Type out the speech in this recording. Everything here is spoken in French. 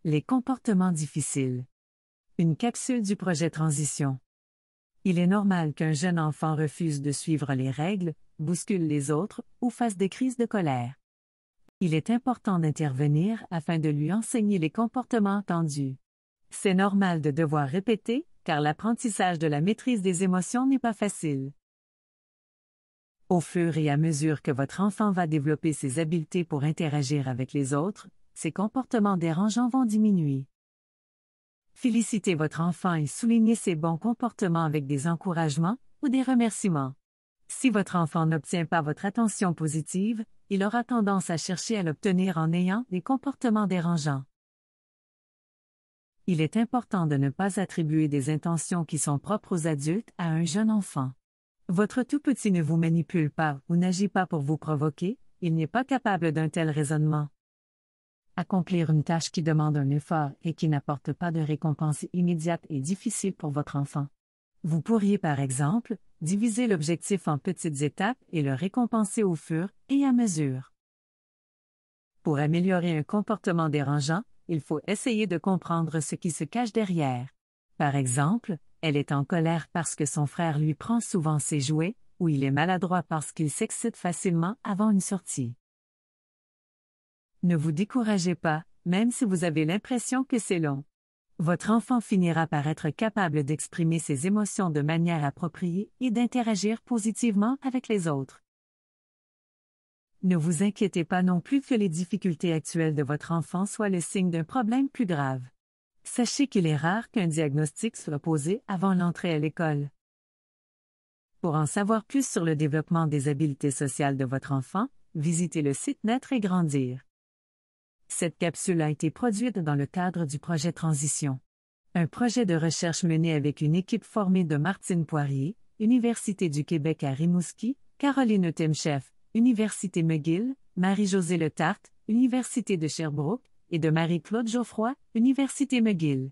Les comportements difficiles. Une capsule du projet Transition. Il est normal qu'un jeune enfant refuse de suivre les règles, bouscule les autres ou fasse des crises de colère. Il est important d'intervenir afin de lui enseigner les comportements attendus. C'est normal de devoir répéter, car l'apprentissage de la maîtrise des émotions n'est pas facile. Au fur et à mesure que votre enfant va développer ses habiletés pour interagir avec les autres, ses comportements dérangeants vont diminuer. Félicitez votre enfant et soulignez ses bons comportements avec des encouragements ou des remerciements. Si votre enfant n'obtient pas votre attention positive, il aura tendance à chercher à l'obtenir en ayant des comportements dérangeants. Il est important de ne pas attribuer des intentions qui sont propres aux adultes à un jeune enfant. Votre tout-petit ne vous manipule pas ou n'agit pas pour vous provoquer, il n'est pas capable d'un tel raisonnement. Accomplir une tâche qui demande un effort et qui n'apporte pas de récompense immédiate est difficile pour votre enfant. Vous pourriez par exemple diviser l'objectif en petites étapes et le récompenser au fur et à mesure. Pour améliorer un comportement dérangeant, il faut essayer de comprendre ce qui se cache derrière. Par exemple, elle est en colère parce que son frère lui prend souvent ses jouets, ou il est maladroit parce qu'il s'excite facilement avant une sortie. Ne vous découragez pas, même si vous avez l'impression que c'est long. Votre enfant finira par être capable d'exprimer ses émotions de manière appropriée et d'interagir positivement avec les autres. Ne vous inquiétez pas non plus que les difficultés actuelles de votre enfant soient le signe d'un problème plus grave. Sachez qu'il est rare qu'un diagnostic soit posé avant l'entrée à l'école. Pour en savoir plus sur le développement des habiletés sociales de votre enfant, visitez le site Naître et Grandir. Cette capsule a été produite dans le cadre du projet Transition. Un projet de recherche mené avec une équipe formée de Martine Poirier, Université du Québec à Rimouski, Caroline Temchef, Université McGill, Marie-Josée Letarte, Université de Sherbrooke, et de Marie-Claude Geoffroy, Université McGill.